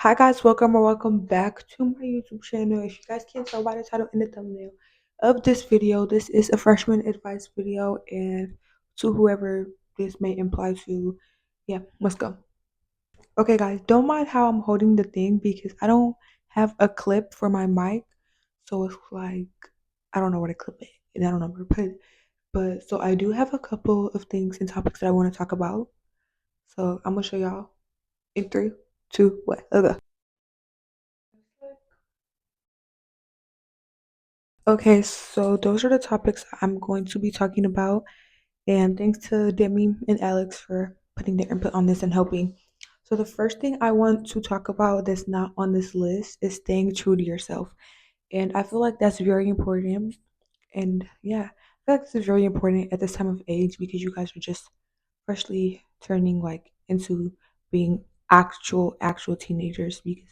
Hi guys, welcome or welcome back to my YouTube channel. If you guys can't tell by the title and the thumbnail of this video, this is a freshman advice video, and to whoever this may imply to, yeah, let's go. Okay guys, don't mind how I'm holding the thing because I don't have a clip for my mic, so it's like I don't know where to clip it and I don't know where to put it. But so I do have a couple of things and topics that I want to talk about. So I'm gonna show y'all in three, two, one, let's go. Okay, so those are the topics I'm going to be talking about. And thanks to Demi and Alex for putting their input on this and helping. So, the first thing I want to talk about that's not on this list is staying true to yourself. And I feel like that's very important. And yeah, I feel like this is very important at this time of age because you guys are just freshly turning like into being actual teenagers because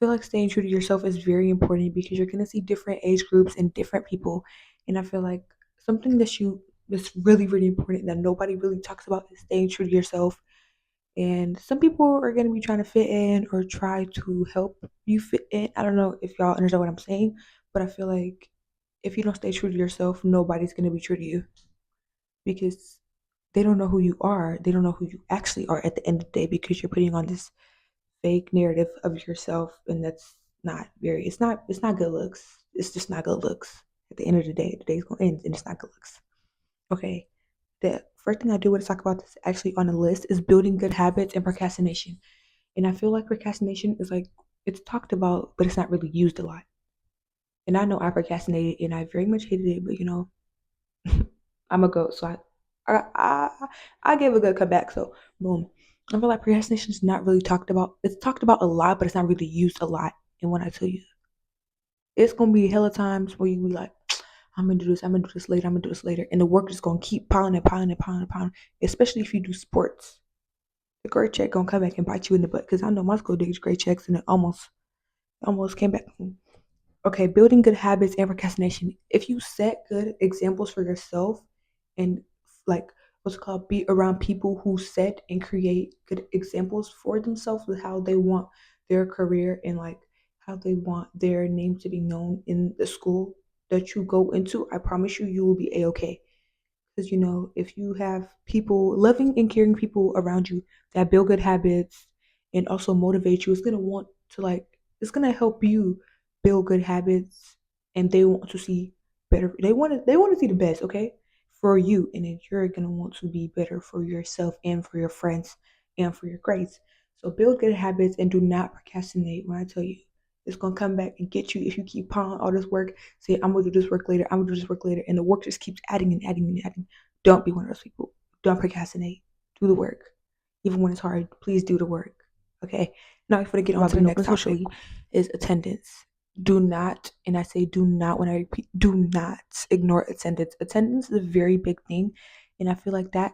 feel like staying true to yourself is very important because you're gonna see different age groups and different people. And I feel like something that's really important that nobody really talks about is staying true to yourself. And some people are gonna be trying to fit in or try to help you fit in. I don't know if y'all understand what I'm saying, but I feel like if you don't stay true to yourself, nobody's gonna be true to you because they don't know who you are. They don't know who you actually are at the end of the day because you're putting on this fake narrative of yourself, and that's not very it's not good looks. It's just not good looks. At the end of the day's gonna end and it's not good looks. Okay. The first thing I do want to talk about this actually on the list is building good habits and procrastination. And I feel like procrastination is like it's talked about, but it's not really used a lot. And I know I procrastinated and I very much hated it, but I'm a goat, so I I gave a good comeback. So boom. I feel like procrastination is not really talked about. It's talked about a lot, but it's not really used a lot. And when I tell you, it's gonna be hella times where you be like, I'm gonna do this, I'm gonna do this later, I'm gonna do this later, and the work is gonna keep piling and piling and piling and piling. Especially if you do sports, the grade check gonna come back and bite you in the butt. Cause I know my school did grade checks and it almost came back. Okay, building good habits and procrastination. If you set good examples for yourself and like what's it called, be around people who set and create good examples for themselves with how they want their career and like how they want their name to be known in the school that you go into, I promise you, you will be a-okay. Because if you have people loving and caring people around you that build good habits and also motivate you, it's gonna want to like it's gonna help you build good habits, and they want to see better. They want to see the best, okay, for you, and then you're gonna want to be better for yourself and for your friends and for your grades. So build good habits and do not procrastinate. When I tell you, it's gonna come back and get you if you keep piling all this work. Say I'm gonna do this work later. I'm gonna do this work later, and the work just keeps adding and adding and adding. Don't be one of those people. Don't procrastinate. Do the work. Even when it's hard, please do the work. Okay. Now, if we get on to the next topic, is attendance. Do not, and I say do not when I repeat, do not ignore attendance. Attendance is a very big thing. And I feel like I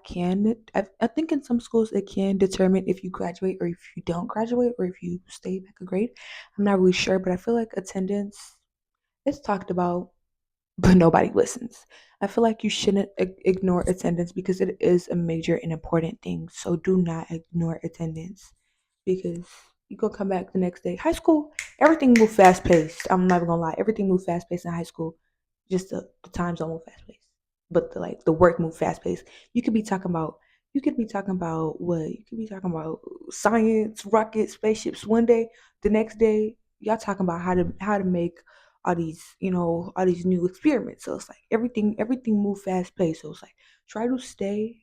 think in some schools it can determine if you graduate or if you don't graduate or if you stay back a grade. I'm not really sure, but I feel like attendance is talked about but nobody listens. I feel like you shouldn't ignore attendance because it is a major and important thing. So do not ignore attendance because you gonna come back the next day. High school, everything moved fast paced. I'm not even gonna lie, everything moved fast paced in high school. Just the time zone moved fast paced, but the work moved fast paced. You could be talking about what? You could be talking about science, rockets, spaceships one day. The next day, y'all talking about how to make all these new experiments. So it's like everything move fast paced. So it's like try to stay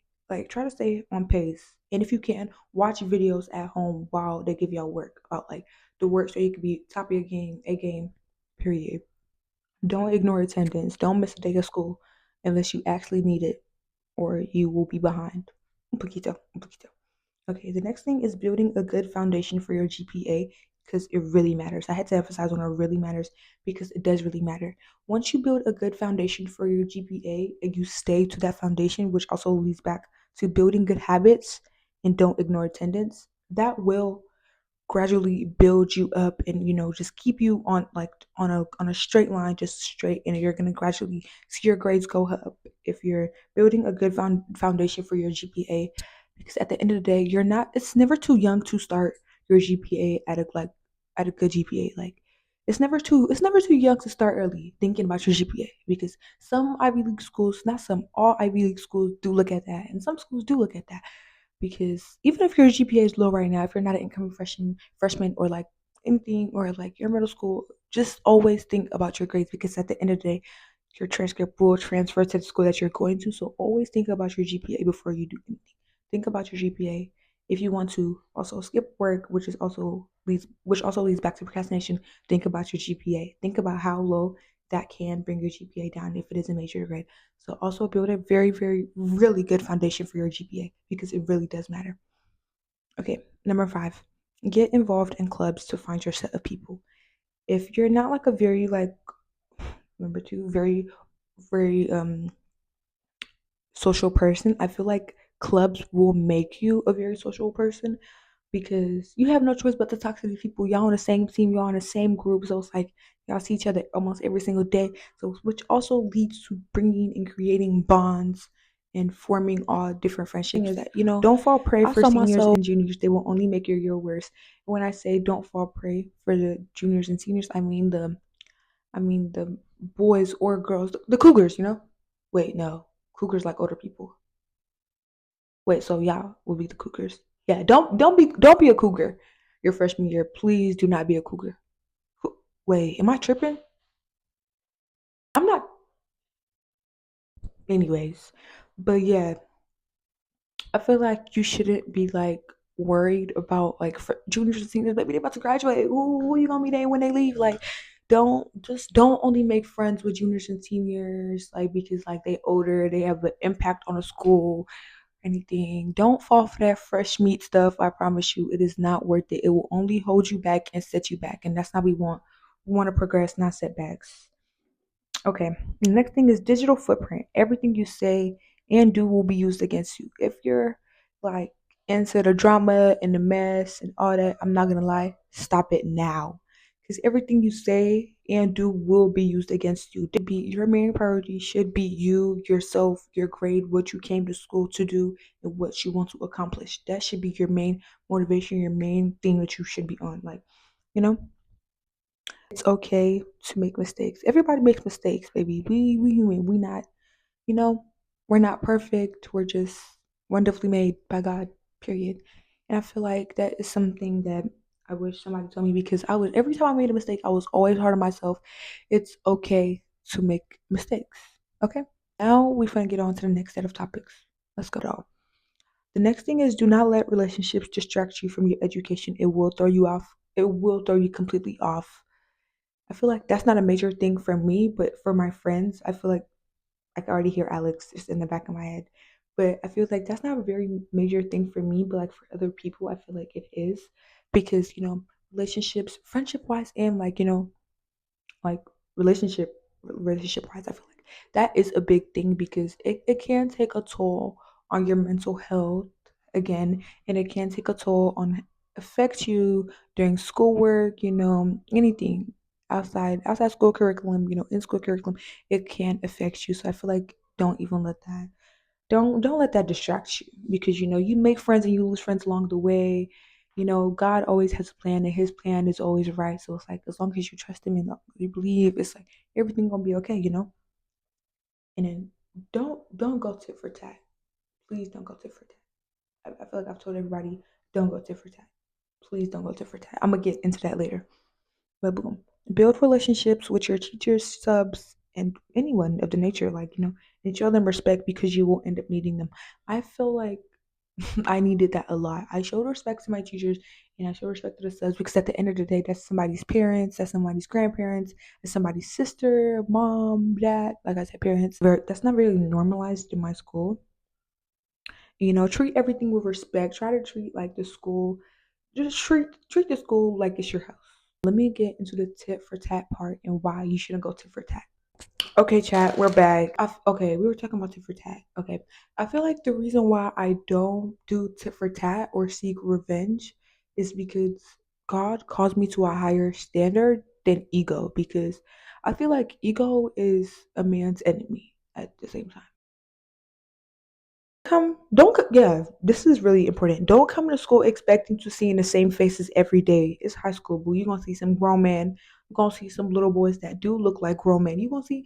try to stay on pace. And if you can, watch videos at home while they give y'all work about like the work so you can be top of your game, a game, period. Don't ignore attendance. Don't miss a day of school unless you actually need it or you will be behind. Un poquito, un poquito. Okay, the next thing is building a good foundation for your GPA because it really matters. I had to emphasize on it really matters because it does really matter. Once you build a good foundation for your GPA and you stay to that foundation, which also leads back to building good habits and don't ignore attendance, that will gradually build you up and just keep you on like on a straight line, just straight, and you're going to gradually see your grades go up if you're building a good foundation for your GPA, because at the end of the day, you're not it's never too young to start your GPA at a good GPA. Like it's never too young to start early thinking about your GPA because some Ivy League schools, not some, all Ivy League schools do look at that, and some schools do look at that because even if your GPA is low right now, if you're not an incoming freshman or like anything or like your middle school, just always think about your grades because at the end of the day, your transcript will transfer to the school that you're going to. So always think about your GPA before you do anything. Think about your GPA. If you want to also skip work, which also leads back to procrastination, think about your GPA. Think about how low that can bring your GPA down if it is a major grade. So also build a very, very, really good foundation for your GPA because it really does matter. Okay, number 5, get involved in clubs to find your set of people. If you're not like a very like number 2, very, very social person, I feel like clubs will make you a very social person because you have no choice but to talk to these people. Y'all on the same team, y'all on the same group, so it's like y'all see each other almost every single day. So which also leads to bringing and creating bonds and forming all different friendships. Is that don't fall prey for seniors and juniors. They will only make your year worse. And when I say don't fall prey for the juniors and seniors, I mean the boys or girls, the cougars. Wait, no, cougars like older people. Wait, so y'all will be the cougars? Yeah, don't be a cougar your freshman year. Please do not be a cougar. Wait, am I tripping? I'm not. Anyways, but yeah, I feel like you shouldn't be like worried about like juniors and seniors. Maybe they're about to graduate. Who you gonna be there when they leave? Like, don't only make friends with juniors and seniors like because like they older, they have an impact on the school anything. Don't fall for that fresh meat stuff. I promise you, it is not worth it. It will only hold you back and set you back, and that's not what we want. We want to progress, not setbacks. Okay. The next thing is digital footprint. Everything you say and do will be used against you. If you're like into the drama and the mess and all that, I'm not gonna lie, stop it now. Because everything you say and do will be used against you. Be your main priority should be you, yourself, your grade, what you came to school to do, and what you want to accomplish. That should be your main motivation, your main thing that you should be on. Like, you know, it's okay to make mistakes. Everybody makes mistakes, baby. We human. We not, you know, we're not perfect. We're just wonderfully made by God. Period. And I feel like that is something that I wish somebody told me because I was every time I made a mistake, I was always hard on myself. It's okay to make mistakes. Okay. Now we're gonna get on to the next set of topics. Let's go. The next thing is do not let relationships distract you from your education. It will throw you off. It will throw you completely off. I feel like that's not a major thing for me, but for my friends, I feel like I can already hear Alex just in the back of my head. But I feel like that's not a very major thing for me, but like for other people, I feel like it is because, relationships, friendship wise, and like relationship wise, I feel like that is a big thing because it can take a toll on your mental health again, and it can take a toll on affect you during schoolwork, anything outside school curriculum, in school curriculum, it can affect you. So I feel like don't let that distract you because you make friends and you lose friends along the way. God always has a plan and his plan is always right. So it's like as long as you trust him and you believe, it's like everything gonna be okay. And then don't go tit for tat. Please don't go tit for tat. I feel like I've told everybody don't go tit for tat. Please don't go tit for tat. I'm gonna get into that later. But boom. Build relationships with your teachers, subs, and anyone of the nature, like, and show them respect because you will end up needing them. I feel like I needed that a lot. I showed respect to my teachers and I showed respect to the subs because at the end of the day, that's somebody's parents, that's somebody's grandparents, that's somebody's sister, mom, dad, like I said, parents. That's not really normalized in my school. Treat everything with respect. Try to treat like the school, just treat the school like it's your house. Let me get into the tit for tat part and why you shouldn't go tit for tat. Okay, chat, we're back. Okay, we were talking about tit for tat. Okay, I feel like the reason why I don't do tit for tat or seek revenge is because God calls me to a higher standard than ego. Because I feel like ego is a man's enemy at the same time. yeah, this is really important. Don't come to school expecting to see in the same faces every day. It's high school, boo. You're gonna see some grown men. You're gonna see some little boys that do look like grown men. You're gonna see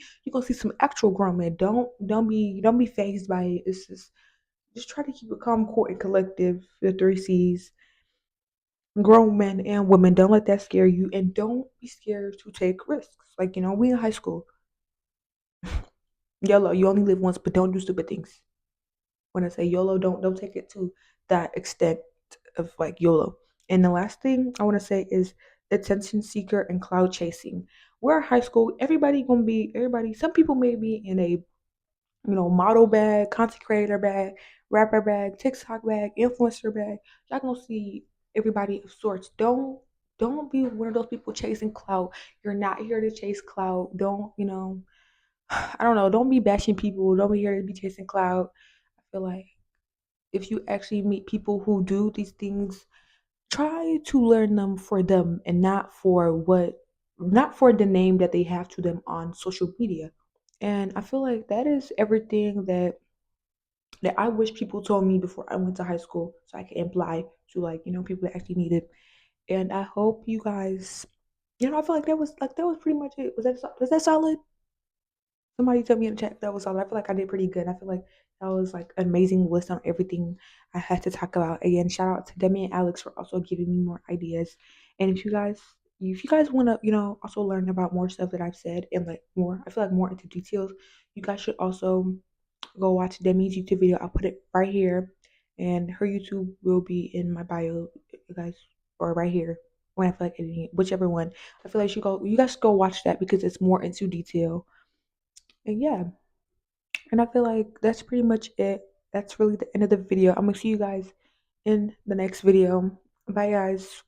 some actual grown men. Don't be phased by it. It's just try to keep it calm, cool, and collective. The three C's. Grown men and women. Don't let that scare you, and don't be scared to take risks. Like, we in high school. YOLO, you only live once, but don't do stupid things. When I say YOLO, don't take it to that extent of like YOLO. And the last thing I want to say is attention seeker and cloud chasing. We're in high school. Everybody. Some people may be in a model bag, content creator bag, rapper bag, TikTok bag, influencer bag. Y'all gonna see everybody of sorts. Don't be one of those people chasing clout. You're not here to chase clout. Don't I don't know. Don't be bashing people. Don't be here to be chasing clout. I feel like if you actually meet people who do these things, try to learn them for them and not for the name that they have to them on social media. And I feel like that is everything that I wish people told me before I went to high school so I could imply to people that actually need it. And I hope you guys I feel like that was pretty much it. Was that solid? Somebody tell me in the chat if that was all. I feel like I did pretty good. I feel like that was like an amazing list on everything I had to talk about. Again, shout out to Demi and Alex for also giving me more ideas. And if you guys want to, also learn about more stuff that I've said and like more, I feel like more into details, you guys should also go watch Demi's YouTube video. I'll put it right here, and her YouTube will be in my bio, you guys, or right here when I feel like editing it, whichever one. I feel like you guys should go watch that because it's more into detail. And yeah, and I feel like that's pretty much it. That's really the end of the video. I'm gonna see you guys in the next video. Bye, guys.